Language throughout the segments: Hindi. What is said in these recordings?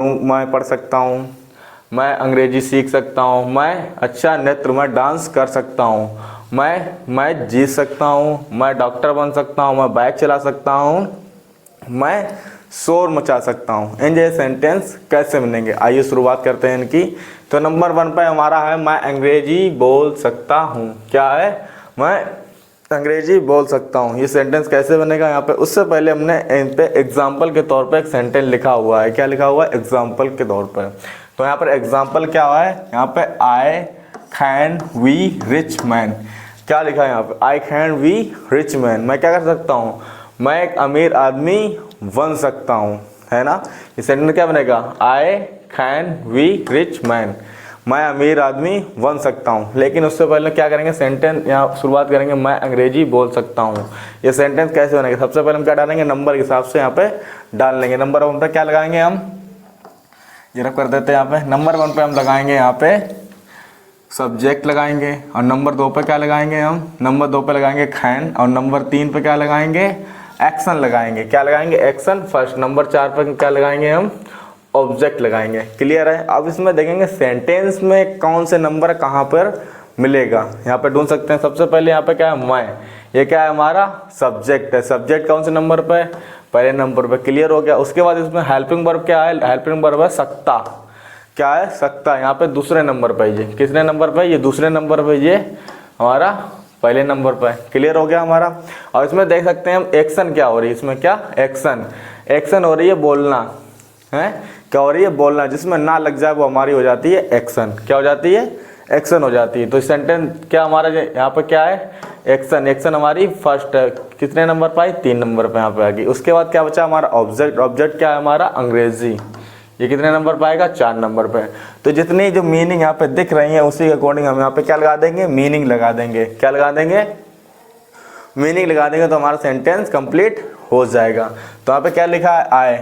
मैं पढ़ सकता हूँ, मैं अंग्रेजी सीख सकता हूँ, मैं अच्छा नृत्य मैं डांस कर सकता हूँ, मैं जीत सकता हूँ, मैं डॉक्टर बन सकता हूँ, मैं बाइक चला सकता हूँ, मैं शोर मचा सकता हूँ। इन जैसे सेंटेंस कैसे बनेंगे, आइए शुरुआत करते हैं इनकी। तो नंबर 1 पे हमारा है मैं अंग्रेजी बोल सकता हूँ। क्या है? मैं अंग्रेजी बोल सकता हूँ। ये सेंटेंस कैसे बनेगा यहाँ पे, उससे पहले हमने इन पे एग्जाम्पल के तौर पे एक सेंटेंस लिखा हुआ है। क्या लिखा हुआ है? एग्जाम्पल के तौर पर। तो यहाँ पर एग्जाम्पल क्या हुआ है, यहाँ पे I can we rich man. क्या लिखा है यहाँ पे? I can we rich man. मैं क्या कर सकता हूँ? मैं एक अमीर आदमी बन सकता हूँ, है ना। ये सेंटेंस क्या बनेगा? I can we rich man, मैं अमीर आदमी बन सकता हूँ। लेकिन उससे पहले क्या करेंगे, सेंटेंस यहाँ शुरुआत करेंगे मैं अंग्रेजी बोल सकता हूँ। ये सेंटेंस कैसे बनेगा? सबसे पहले हम क्या डालेंगे, नंबर के हिसाब से यहाँ पे डाल लेंगे। नंबर 1 पे क्या लगाएंगे हम, ये रब कर देते हैं यहाँ पे। नंबर 1 पे हम लगाएंगे यहाँ पे सब्जेक्ट लगाएंगे, और नंबर 2 पे क्या लगाएंगे हम, नंबर 2 पे लगाएंगे कैन, और नंबर 3 पे क्या लगाएंगे, एक्शन लगाएंगे। क्या लगाएंगे? Action first. नंबर 4 पे क्या लगाएंगे हम, ऑब्जेक्ट लगाएंगे। क्लियर है? अब इसमें देखेंगे सेंटेंस में कौन से नंबर कहाँ पर मिलेगा, यहाँ पे ढूंढ सकते हैं। सबसे पहले यहाँ पे क्या है, मैं, ये क्या है हमारा सब्जेक्ट है। सब्जेक्ट कौन से नंबर पे? पहले नंबर पे। क्लियर हो गया। उसके बाद इसमें हेल्पिंग वर्ब क्या है, हेल्पिंग वर्ब है सकता। क्या है? सकता। यहाँ पे दूसरे नंबर पे, ये किसने नंबर पे, ये दूसरे नंबर पे, ये हमारा पहले नंबर पे। क्लियर हो गया हमारा। और इसमें देख सकते हैं हम एक्शन क्या हो रही है, इसमें क्या एक्शन, एक्शन हो रही है बोलना है। क्या हो रही है? बोलना। जिसमें ना लग जाए वो हमारी हो जाती है एक्शन। क्या हो जाती है? एक्शन हो जाती है। तो सेंटेंस क्या हमारा यहाँ पे क्या है, एक्शन। एक्शन हमारी फर्स्ट है, कितने नंबर पे आई, 3 नंबर पे यहाँ पे आ गई। उसके बाद क्या बचा हमारा ऑब्जेक्ट। ऑब्जेक्ट क्या है हमारा, अंग्रेजी। ये कितने नंबर पे आएगा, 4 नंबर पे। तो जितनी जो मीनिंग यहाँ पे दिख रही है उसी के अकॉर्डिंग हम यहाँ पे क्या लगा देंगे, मीनिंग लगा देंगे। क्या लगा देंगे, मीनिंग लगा देंगे। तो हमारा सेंटेंस कंप्लीट हो जाएगा। तो यहाँ पे क्या लिखा है, आई।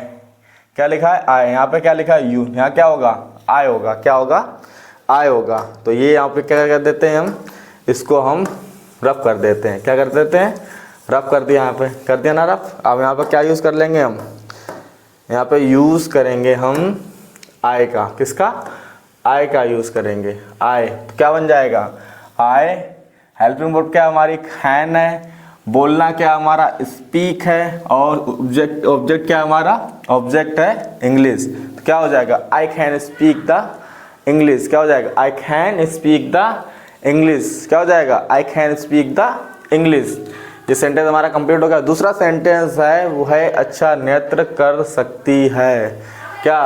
क्या लिखा है, आई। यहाँ पे क्या लिखा है, यू। यहाँ क्या होगा, आई होगा। क्या होगा, आई होगा। तो ये यहाँ पे क्या कर देते हैं हम, इसको हम रफ कर देते हैं। क्या कर देते हैं, रफ कर दिया। यहाँ पे कर दिया ना रफ। अब यहाँ पे क्या यूज़ कर लेंगे हम, यहाँ पे यूज़ करेंगे हम आई का। किसका, आई का यूज़ करेंगे। आई तो क्या बन जाएगा, आई। हेल्पिंग वर्ब क्या हमारी, कैन है। बोलना क्या हमारा, स्पीक है। और ऑब्जेक्ट, ऑब्जेक्ट क्या हमारा, ऑब्जेक्ट है इंग्लिश। तो क्या हो जाएगा, I can speak the English. क्या हो जाएगा, I can speak the English. क्या हो जाएगा, I can speak the English. ये सेंटेंस हमारा कंप्लीट हो गया। दूसरा सेंटेंस है वो है अच्छा नृत्य कर सकती है। क्या,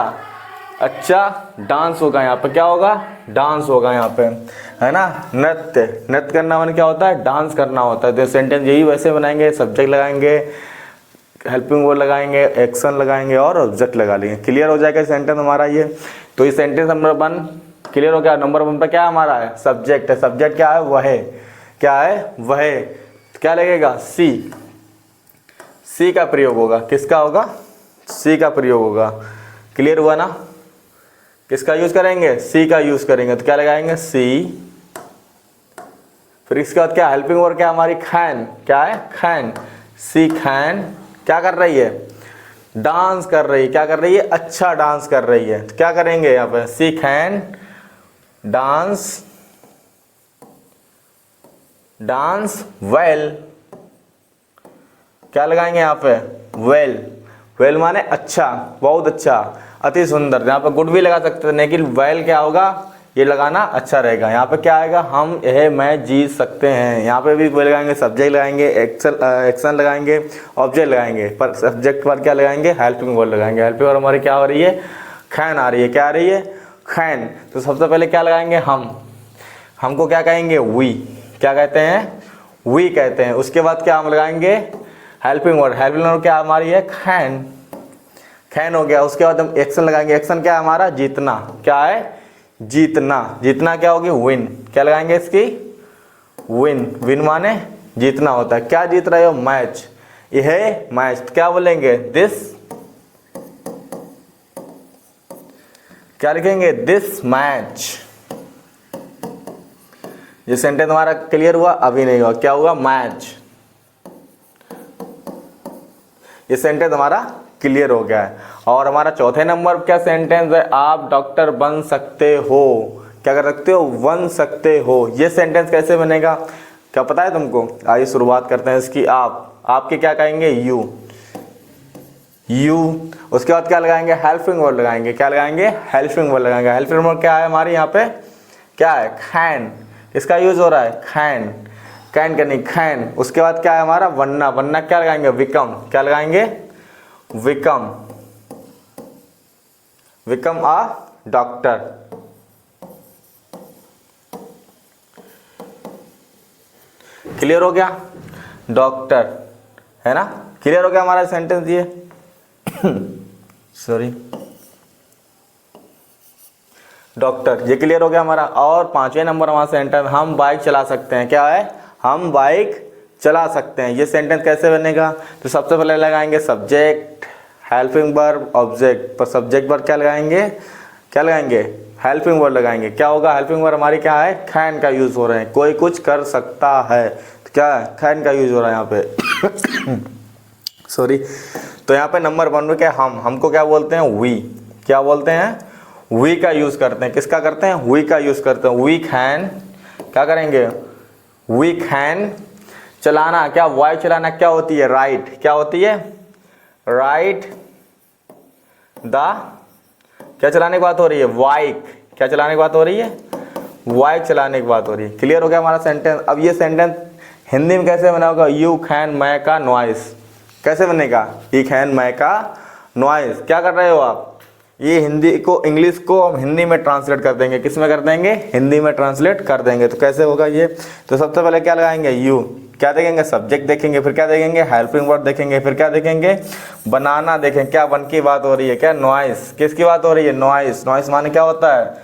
अच्छा डांस होगा। यहाँ पे क्या होगा, डांस होगा यहाँ पे, है ना। नृत्य, नृत्य करना माने क्या होता है, डांस करना होता है। तो सेंटेंस यही वैसे बनाएंगे, सब्जेक्ट लगाएंगे, हेल्पिंग वर्ब लगाएंगे, एक्शन लगाएंगे और ऑब्जेक्ट लगा लेंगे। क्लियर हो जाएगा सेंटेंस हमारा ये। तो ये सेंटेंस नंबर 1 क्लियर हो गया। नंबर 1 पे क्या हमारा है, सब्जेक्ट है। सब्जेक्ट क्या है, वह। क्या है, वह। क्या लगेगा, सी। सी का प्रयोग होगा। किसका होगा, सी का प्रयोग होगा। क्लियर हुआ ना। किसका यूज करेंगे, सी का यूज करेंगे। तो क्या लगाएंगे, सी। फिर इसके बाद क्या, हेल्पिंग वर्ब क्या हमारी, कैन। क्या है, कैन। सी कैन क्या कर रही है, डांस कर रही है। क्या कर रही है, अच्छा डांस कर रही है। तो क्या करेंगे यहाँ पे, सी कैन डांस, डांस वेल। क्या लगाएंगे यहाँ पे, वेल। वेल माने अच्छा, बहुत अच्छा, अति सुंदर। यहाँ पे गुड भी लगा सकते थे, लेकिन वेल क्या होगा, ये लगाना अच्छा रहेगा। यहाँ पे क्या आएगा, हम यह मैं जीत सकते हैं। यहाँ पे भी वेल लगाएंगे, सब्जेक्ट लगाएंगे, एक्शन लगाएंगे, ऑब्जेक्ट लगाएंगे। पर सब्जेक्ट पर क्या लगाएंगे, हेल्पिंग वर्ब लगाएंगे। हेल्पिंग वर्ब हमारी क्या हो रही है, कैन आ रही है। क्या आ रही है, कैन। तो सबसे पहले क्या लगाएंगे हम, हमको क्या कहेंगे, वी। क्या कहते हैं, वी कहते हैं। उसके बाद क्या हम लगाएंगे, हेल्पिंग वर्ब। हेल्पिंग वर्ब क्या हमारी है, कैन। कैन हो गया। उसके बाद हम एक्शन लगाएंगे। एक्शन क्या है हमारा, जीतना। क्या है, जीतना। जीतना क्या होगी, विन। क्या लगाएंगे इसकी, विन। विन माने जीतना होता है। क्या जीत रहे हो, मैच। यह मैच। तो क्या बोलेंगे, दिस। क्या लिखेंगे, दिस मैच। ये सेंटेंस हमारा क्लियर हुआ, अभी नहीं हुआ। क्या हुआ, मैच। ये सेंटेंस हमारा क्लियर हो गया है। और हमारा चौथे नंबर क्या सेंटेंस है, आप डॉक्टर बन सकते हो। क्या कर सकते हो, बन सकते हो। ये सेंटेंस कैसे बनेगा, क्या पता है तुमको? आइए शुरुआत करते हैं इसकी। आपके क्या कहेंगे, यू। उसके बाद क्या लगाएंगे, हेल्पिंग वर्ड लगाएंगे। क्या लगाएंगे, हेल्पिंग वर्ड लगाएंगे। हेल्पिंग वर्ड क्या है हमारे यहाँ पे, क्या है, खैन। इसका यूज हो रहा है, खैन, कैन करनी, खैन। उसके बाद क्या है हमारा, बनना। बनना क्या लगाएंगे, विकम। क्या लगाएंगे, विकम। विकम आ डॉक्टर। क्लियर हो गया, डॉक्टर, है ना। क्लियर हो गया हमारा सेंटेंस ये सॉरी, डॉक्टर, ये क्लियर हो गया हमारा। और पांचवें नंबर हमारा सेंटेंस, हम बाइक चला सकते हैं। क्या है, हम बाइक चला सकते हैं। ये सेंटेंस कैसे बनेगा, तो सबसे पहले लगाएंगे सब्जेक्ट, हेल्पिंग वर्ब, ऑब्जेक्ट। पर सब्जेक्ट वर्ब क्या लगाएंगे, क्या लगाएंगे, हेल्पिंग वर्ड लगाएंगे। क्या होगा, हेल्पिंग वर्ड हमारी क्या है, कैन का यूज हो रहे हैं। कोई कुछ कर सकता है, तो क्या है, कैन का यूज हो रहा है यहाँ पे सॉरी। तो यहाँ पे नंबर 1 में क्या, हमको क्या बोलते हैं, वी। क्या बोलते हैं, वी का यूज करते हैं। किसका करते हैं, वी का यूज करते हैं। वी कैन, क्या करेंगे, वी कैन। चलाना, क्या, वाई चलाना क्या होती है, राइट। क्या होती है, राइट द, क्या चलाने की बात हो रही है, बाइक। क्या चलाने की बात हो रही है, बाइक चलाने की बात हो रही है। क्लियर हो गया हमारा सेंटेंस। अब ये सेंटेंस हिंदी में कैसे बना होगा, यू कैन मैं का नॉइस। कैसे बनेगा, यू कैन मैं का नॉइस। क्या कर रहे हो आप, ये हिंदी को, इंग्लिश को हम हिंदी में ट्रांसलेट कर देंगे। किस में कर देंगे, हिंदी में ट्रांसलेट कर देंगे। तो कैसे होगा ये, तो सबसे पहले क्या लगाएंगे, यू। क्या देखेंगे, सब्जेक्ट देखेंगे। फिर क्या देखेंगे, हेल्पिंग वर्ड देखेंगे। फिर क्या देखेंगे, बनाना देखेंगे। क्या बन की बात हो रही है, क्या, नॉइस। किसकी बात हो रही है, नॉइस। नॉइस माने क्या होता है,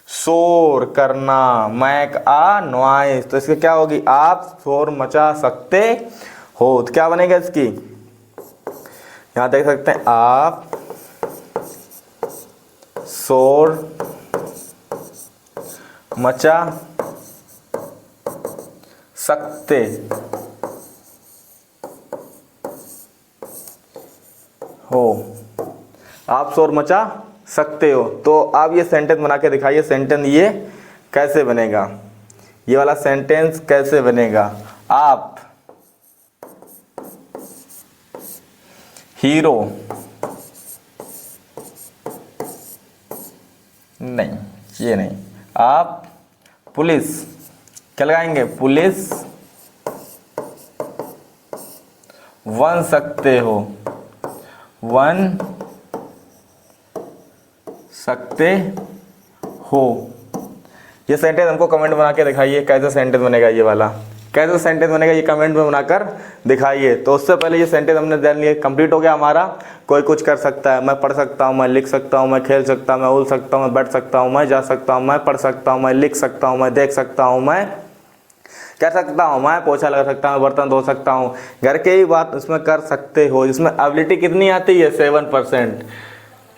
शोर करना, मैक आ नॉइस। तो इसकी क्या होगी, आप शोर मचा सकते हो। तो क्या बनेगा इसकी, यहां देख सकते हैं, आप शोर मचा सकते हो, आप शोर मचा सकते हो। तो आप ये सेंटेंस बना के दिखाइए। सेंटेंस ये कैसे बनेगा, ये वाला सेंटेंस कैसे बनेगा, आप हीरो, नहीं ये नहीं, आप पुलिस। क्या लगाएंगे, पुलिस बन सकते हो, बन सकते हो। ये सेंटेंस हमको कमेंट बना के दिखाइए, कैसा सेंटेंस बनेगा ये वाला, कैसा सेंटेंस बनेगा ये कमेंट में बनाकर दिखाइए। तो उससे पहले ये सेंटेंस हमने जान लिया, कंप्लीट हो गया हमारा। कोई कुछ कर सकता है, मैं पढ़ सकता हूँ, मैं लिख सकता हूँ, मैं खेल सकता हूँ, मैं उड़ सकता हूँ, मैं बैठ सकता हूँ, मैं जा सकता हूँ, मैं पढ़ सकता हूँ, मैं लिख सकता हूँ, मैं देख सकता हूँ, मैं कर सकता हूँ, मैं पोछा लगा सकता हूँ, बर्तन धो सकता हूँ। घर के ही बात उसमें कर सकते हो। इसमें एबिलिटी कितनी आती है, 7%।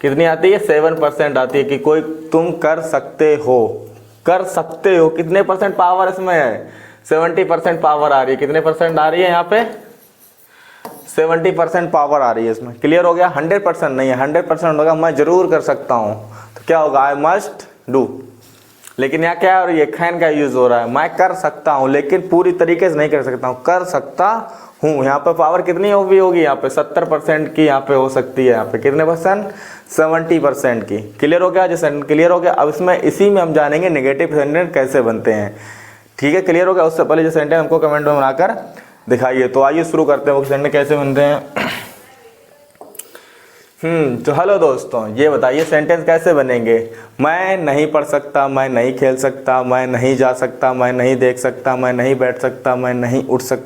कितनी आती है, 7% आती है कि कोई तुम कर सकते हो, कर सकते हो। कितने परसेंट पावर इसमें है, 70% पावर आ रही है। कितने परसेंट आ रही है यहाँ पे, 70% पावर आ रही है इसमें। क्लियर हो गया, 100% नहीं है, 100% होगा मैं जरूर कर सकता हूँ। तो क्या होगा, आई मस्ट डू। लेकिन यहाँ क्या हो रही है, कैन का यूज हो रहा है। मैं कर सकता हूँ लेकिन पूरी तरीके से नहीं कर सकता हूँ, कर सकता हूँ। यहाँ पे पावर कितनी होगी, यहाँ पे 70% की यहाँ पे हो सकती है। यहाँ पे कितने परसेंट, 70% की। क्लियर हो गया, जैसे क्लियर हो गया। अब इसमें इसी में हम जानेंगे नेगेटिव सेंटेंस कैसे बनते हैं। ठीक है, क्लियर हो गया। उससे पहले जो सेंटेंस हमको कमेंट में बनाकर दिखाइए। तो आइए शुरू करते हैं वो सेंटेंस कैसे बनते हैं। तो हेलो दोस्तों, ये बताइए सेंटेंस कैसे बनेंगे। मैं नहीं पढ़ सकता, मैं नहीं खेल सकता, मैं नहीं जा सकता, मैं नहीं देख सकता, मैं नहीं बैठ सकता, मैं नहीं उठ सकता।